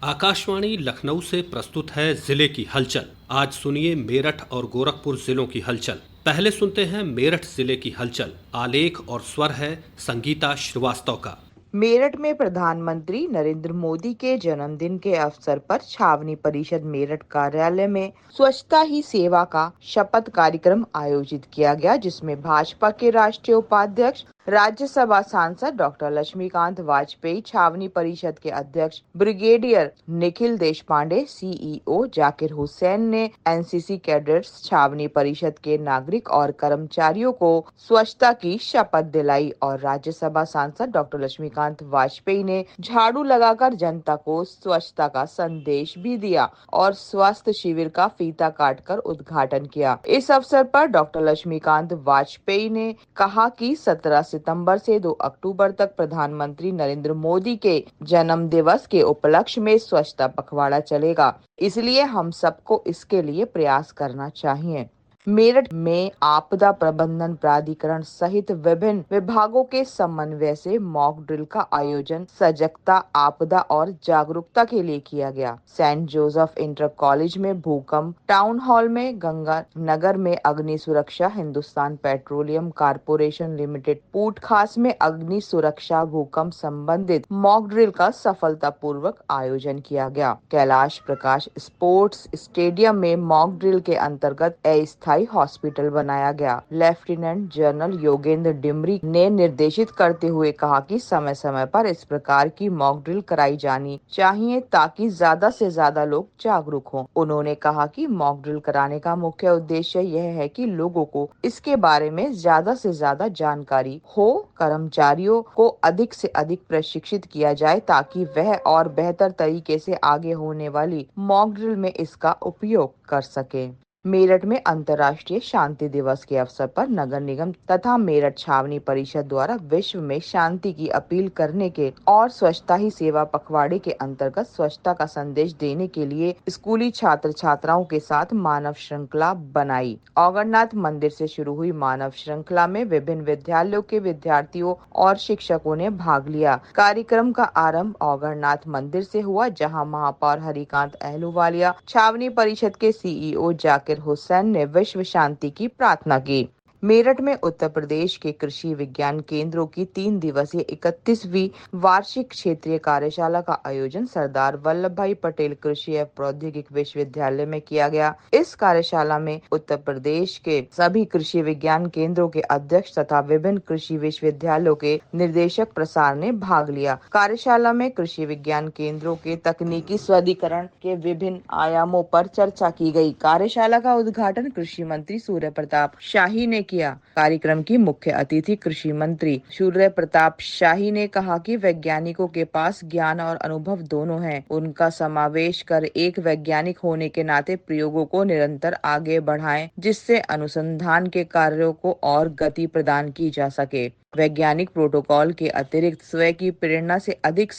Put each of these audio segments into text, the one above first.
आकाशवाणी लखनऊ से प्रस्तुत है जिले की हलचल। आज सुनिए मेरठ और गोरखपुर जिलों की हलचल। पहले सुनते हैं मेरठ जिले की हलचल। आलेख और स्वर है संगीता श्रीवास्तव का। मेरठ में प्रधानमंत्री नरेंद्र मोदी के जन्मदिन के अवसर पर छावनी परिषद मेरठ कार्यालय में स्वच्छता ही सेवा का शपथ कार्यक्रम आयोजित किया गया, जिसमें भाजपा के राष्ट्रीय उपाध्यक्ष राज्यसभा सांसद डॉक्टर लक्ष्मीकांत वाजपेयी, छावनी परिषद के अध्यक्ष ब्रिगेडियर निखिल देशपांडे, सीईओ जाकिर हुसैन ने एनसीसी कैडेट्स, छावनी परिषद के नागरिक और कर्मचारियों को स्वच्छता की शपथ दिलाई और राज्यसभा सांसद डॉक्टर लक्ष्मीकांत वाजपेयी ने झाड़ू लगाकर जनता को स्वच्छता का संदेश भी दिया और स्वास्थ्य शिविर का फीता काटकर उद्घाटन किया। इस अवसर पर डॉक्टर लक्ष्मीकांत वाजपेयी ने कहा कि 17 सितंबर से 2 अक्टूबर तक प्रधानमंत्री नरेंद्र मोदी के जन्म दिवस के उपलक्ष्य में स्वच्छता पखवाड़ा चलेगा, इसलिए हम सबको इसके लिए प्रयास करना चाहिए। मेरठ में आपदा प्रबंधन प्राधिकरण सहित विभिन्न विभागों के समन्वय से मॉक ड्रिल का आयोजन सजगता, आपदा और जागरूकता के लिए किया गया। सेंट जोसेफ इंटर कॉलेज में भूकंप, टाउन हॉल में गंगा नगर में अग्नि सुरक्षा, हिंदुस्तान पेट्रोलियम कारपोरेशन लिमिटेड पूट खास में अग्नि सुरक्षा भूकंप संबंधित मॉक ड्रिल का सफलतापूर्वक आयोजन किया गया। कैलाश प्रकाश स्पोर्ट्स स्टेडियम में मॉक ड्रिल के अंतर्गत अस्थायी हॉस्पिटल बनाया गया। लेफ्टिनेंट जनरल योगेंद्र डिमरी ने निर्देशित करते हुए कहा कि समय समय पर इस प्रकार की मॉक ड्रिल कराई जानी चाहिए ताकि ज्यादा से ज्यादा लोग जागरूक हों। उन्होंने कहा कि मॉक ड्रिल कराने का मुख्य उद्देश्य यह है कि लोगों को इसके बारे में ज्यादा से ज्यादा जानकारी हो, कर्मचारियों को अधिक से अधिक प्रशिक्षित किया जाए ताकि वह और बेहतर तरीके से आगे होने वाली मॉक ड्रिल में इसका उपयोग कर सके। मेरठ में अंतर्राष्ट्रीय शांति दिवस के अवसर पर नगर निगम तथा मेरठ छावनी परिषद द्वारा विश्व में शांति की अपील करने के और स्वच्छता ही सेवा पखवाड़े के अंतर्गत स्वच्छता का संदेश देने के लिए स्कूली छात्र छात्राओं के साथ मानव श्रृंखला बनाई। औगरनाथ मंदिर से शुरू हुई मानव श्रृंखला में विभिन्न विद्यालयों के विद्यार्थियों और शिक्षकों ने भाग लिया। कार्यक्रम का आरंभ औगरनाथ मंदिर से हुआ, जहाँ महापौर हरिकांत अहलूवालिया, छावनी परिषद के सीईओ जाकिर हुसैन ने विश्व शांति की प्रार्थना की। मेरठ में उत्तर प्रदेश के कृषि विज्ञान केंद्रों की 3 दिवसीय 31वीं वार्षिक क्षेत्रीय कार्यशाला का आयोजन सरदार वल्लभ भाई पटेल कृषि एवं प्रौद्योगिक विश्वविद्यालय में किया गया। इस कार्यशाला में उत्तर प्रदेश के सभी कृषि विज्ञान केंद्रों के अध्यक्ष तथा विभिन्न कृषि विश्वविद्यालयों के निर्देशक प्रसार ने भाग लिया। कार्यशाला में कृषि विज्ञान केंद्रों के तकनीकी सुदृढ़ीकरण के विभिन्न आयामों पर चर्चा की गई। कार्यशाला का उद्घाटन कृषि मंत्री सूर्य प्रताप शाही ने किया। कार्यक्रम की मुख्य अतिथि कृषि मंत्री सूर्य प्रताप शाही ने कहा कि वैज्ञानिकों के पास ज्ञान और अनुभव दोनों हैं। उनका समावेश कर एक वैज्ञानिक होने के नाते प्रयोगों को निरंतर आगे बढ़ाएं, जिससे अनुसंधान के कार्यों को और गति प्रदान की जा सके। वैज्ञानिक प्रोटोकॉल के अतिरिक्त स्वयं की प्रेरणा से अधिक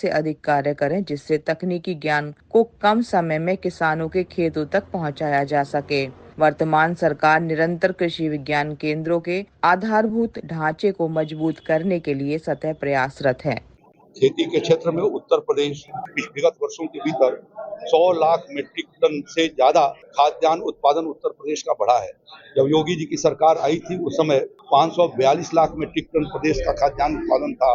कार्य करें, जिससे तकनीकी ज्ञान को कम समय में किसानों के खेतों तक पहुंचाया जा सके। वर्तमान सरकार निरंतर कृषि विज्ञान केंद्रों के आधारभूत ढांचे को मजबूत करने के लिए सतत प्रयासरत है। खेती के क्षेत्र में उत्तर प्रदेश विगत वर्षों के भीतर 100 लाख मीट्रिक टन से ज्यादा खाद्यान्न उत्पादन उत्तर प्रदेश का बढ़ा है। जब योगी जी की सरकार आई थी उस समय 542 लाख मीट्रिक टन प्रदेश का खाद्यान्न उत्पादन था।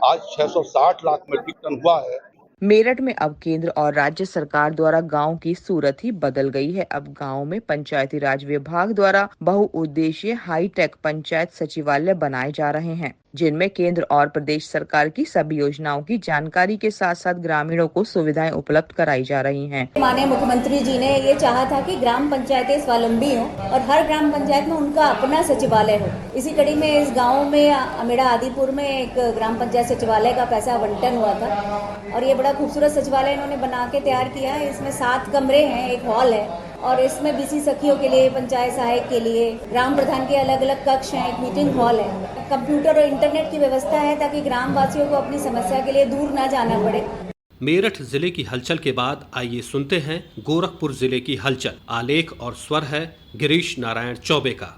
आज 660 लाख मीट्रिक टन हुआ है। मेरठ में अब केंद्र और राज्य सरकार द्वारा गांव की सूरत ही बदल गई है। अब गांव में पंचायती राज विभाग द्वारा बहुउद्देशीय हाईटेक पंचायत सचिवालय बनाए जा रहे हैं, जिनमें केंद्र और प्रदेश सरकार की सभी योजनाओं की जानकारी के साथ साथ ग्रामीणों को सुविधाएं उपलब्ध कराई जा रही हैं। माननीय मुख्यमंत्री जी ने ये चाहा था कि ग्राम पंचायतें स्वावलंबी हों और हर ग्राम पंचायत में उनका अपना सचिवालय हो। इसी कड़ी में इस गांव में अमेड़ा आदिपुर में एक ग्राम पंचायत सचिवालय का पैसा आवंटन हुआ था और ये बड़ा खूबसूरत सचिवालय इन्होंने बना के तैयार किया है। इसमें 7 कमरे हैं, एक हॉल है और इसमें बीसी सखियों के लिए, पंचायत सहायक के लिए, ग्राम प्रधान के अलग अलग कक्ष हैं, एक मीटिंग हॉल है, कंप्यूटर और इंटरनेट की व्यवस्था है ताकि ग्राम वासियों को अपनी समस्या के लिए दूर ना जाना पड़े। मेरठ जिले की हलचल के बाद आइए सुनते हैं गोरखपुर जिले की हलचल। आलेख और स्वर है गिरीश नारायण चौबे का।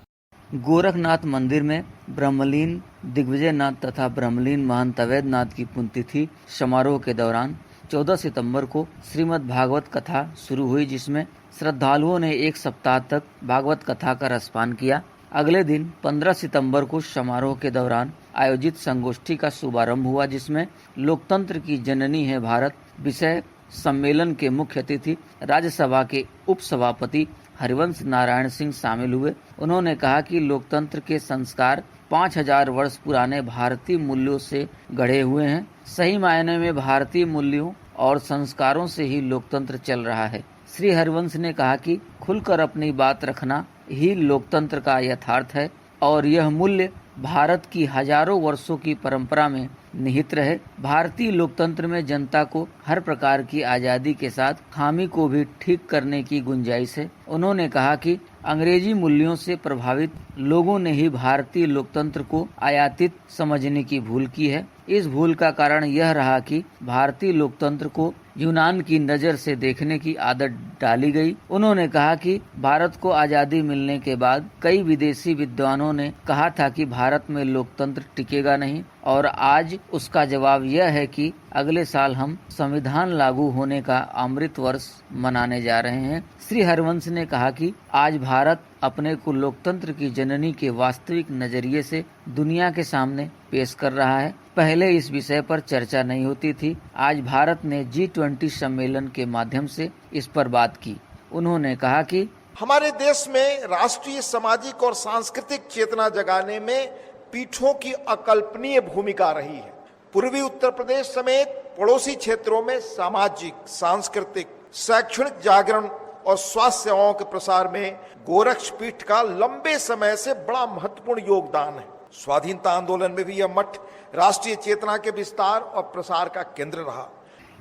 गोरखनाथ मंदिर में ब्रह्मलीन दिग्विजयनाथ तथा ब्रह्मलीन महंत अवैधनाथ की पुण्यतिथि समारोह के दौरान 14 सितंबर को श्रीमद् भागवत कथा शुरू हुई, जिसमें श्रद्धालुओं ने एक सप्ताह तक भागवत कथा का रसपान किया। अगले दिन 15 सितंबर को समारोह के दौरान आयोजित संगोष्ठी का शुभारंभ हुआ, जिसमें लोकतंत्र की जननी है भारत विषय सम्मेलन के मुख्य अतिथि राज्यसभा के उपसभापति हरिवंश नारायण सिंह शामिल हुए। उन्होंने कहा कि लोकतंत्र के संस्कार 5000 वर्ष पुराने भारतीय मूल्यों से गढ़े हुए हैं। सही मायने में भारतीय मूल्यों और संस्कारों से ही लोकतंत्र चल रहा है। श्री हरिवंश ने कहा कि खुलकर अपनी बात रखना ही लोकतंत्र का यथार्थ है और यह मूल्य भारत की हजारों वर्षों की परंपरा में निहित रहे। भारतीय लोकतंत्र में जनता को हर प्रकार की आजादी के साथ खामी को भी ठीक करने की गुंजाइश है। उन्होंने कहा कि अंग्रेजी मूल्यों से प्रभावित लोगों ने ही भारतीय लोकतंत्र को आयातित समझने की भूल की है। इस भूल का कारण यह रहा कि भारतीय लोकतंत्र को यूनान की नजर से देखने की आदत डाली गई। उन्होंने कहा कि भारत को आजादी मिलने के बाद कई विदेशी विद्वानों ने कहा था कि भारत में लोकतंत्र टिकेगा नहीं, और आज उसका जवाब यह है कि अगले साल हम संविधान लागू होने का अमृत वर्ष मनाने जा रहे हैं। श्री हरिवंश ने कहा कि आज भारत अपने को लोकतंत्र की जननी के वास्तविक नजरिए से दुनिया के सामने पेश कर रहा है। पहले इस विषय पर चर्चा नहीं होती थी। आज भारत ने G20 सम्मेलन के माध्यम से इस पर बात की। उन्होंने कहा कि हमारे देश में राष्ट्रीय, सामाजिक और सांस्कृतिक चेतना जगाने में पीठों की अकल्पनीय भूमिका रही है। पूर्वी उत्तर प्रदेश समेत पड़ोसी क्षेत्रों में सामाजिक, सांस्कृतिक, शैक्षणिक जागरण और स्वास्थ्य सेवाओं के प्रसार में गोरक्षपीठ का लंबे समय से बड़ा महत्वपूर्ण योगदान है। स्वाधीनता आंदोलन में भी यह मठ राष्ट्रीय चेतना के विस्तार और प्रसार का केंद्र रहा।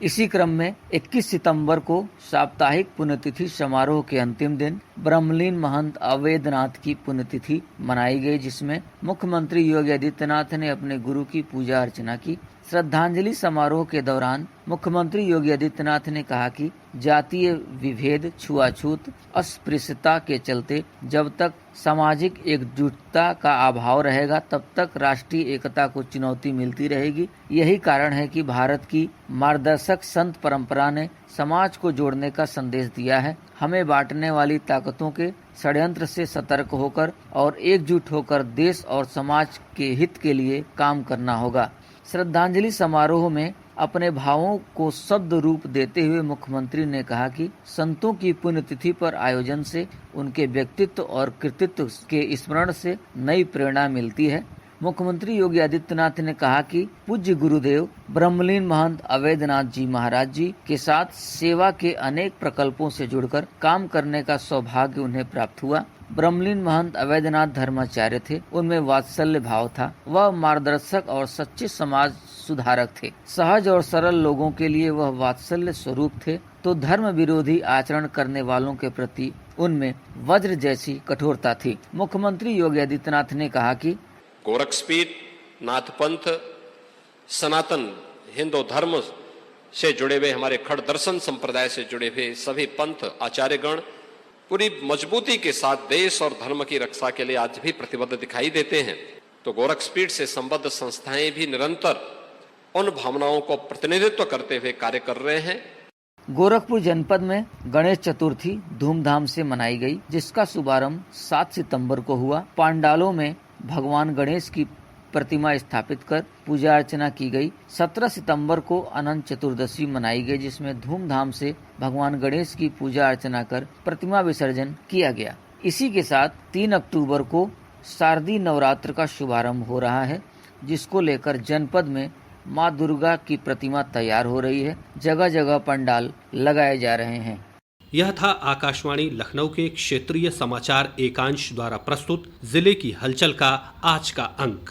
इसी क्रम में 21 सितंबर को साप्ताहिक पुण्यतिथि समारोह के अंतिम दिन ब्रह्मलीन महंत अवैधनाथ की पुण्यतिथि मनाई गई, जिसमें मुख्यमंत्री योगी आदित्यनाथ ने अपने गुरु की पूजा अर्चना की। श्रद्धांजलि समारोह के दौरान मुख्यमंत्री योगी आदित्यनाथ ने कहा कि जातीय विभेद, छुआछूत, अस्पृश्यता के चलते जब तक सामाजिक एकजुटता का अभाव रहेगा तब तक राष्ट्रीय एकता को चुनौती मिलती रहेगी। यही कारण है कि भारत की मार्गदर्शक संत परंपरा ने समाज को जोड़ने का संदेश दिया है। हमें बांटने वाली ताकतों के षड्यंत्र से सतर्क होकर और एकजुट होकर देश और समाज के हित के लिए काम करना होगा। श्रद्धांजलि समारोह में अपने भावों को शब्द रूप देते हुए मुख्यमंत्री ने कहा कि संतों की पुण्यतिथि पर आयोजन से उनके व्यक्तित्व और कृतित्व के स्मरण से नई प्रेरणा मिलती है। मुख्यमंत्री योगी आदित्यनाथ ने कहा कि पूज्य गुरुदेव ब्रह्मलीन महंत अवैधनाथ जी महाराज जी के साथ सेवा के अनेक प्रकल्पों से जुड़कर काम करने का सौभाग्य उन्हें प्राप्त हुआ। ब्रह्मलीन महंत अवैधनाथ धर्माचार्य थे, उनमें वात्सल्य भाव था। वह मार्गदर्शक और सच्चे समाज सुधारक थे। सहज और सरल लोगों के लिए वह वात्सल्य स्वरूप थे, तो धर्म विरोधी आचरण करने वालों के प्रति उनमें वज्र जैसी कठोरता थी। मुख्यमंत्री योगी आदित्यनाथ ने कहा कि गोरक्षपीठ, नाथपंथ, सनातन हिंदू धर्म से जुड़े हुए, हमारे खड़ दर्शन संप्रदाय से जुड़े हुए सभी पंथ आचार्यगण पूरी मजबूती के साथ देश और धर्म की रक्षा के लिए आज भी प्रतिबद्ध दिखाई देते हैं। तो गोरक्षपीठ से संबद्ध संस्थाएं भी निरंतर उन भावनाओं को प्रतिनिधित्व करते हुए कार्य कर रहे हैं। गोरखपुर जनपद में गणेश चतुर्थी धूमधाम से मनाई गई, जिसका शुभारंभ 7 सितंबर को हुआ। पंडालों में भगवान गणेश की प्रतिमा स्थापित कर पूजा अर्चना की गई। 17 सितंबर को अनंत चतुर्दशी मनाई गई, जिसमें धूमधाम से भगवान गणेश की पूजा अर्चना कर प्रतिमा विसर्जन किया गया। इसी के साथ 3 अक्टूबर को शारदीय नवरात्र का शुभारंभ हो रहा है, जिसको लेकर जनपद में मां दुर्गा की प्रतिमा तैयार हो रही है। जगह जगह पंडाल लगाए जा रहे हैं। यह था आकाशवाणी लखनऊ के क्षेत्रीय समाचार एकांश द्वारा प्रस्तुत जिले की हलचल का आज का अंक।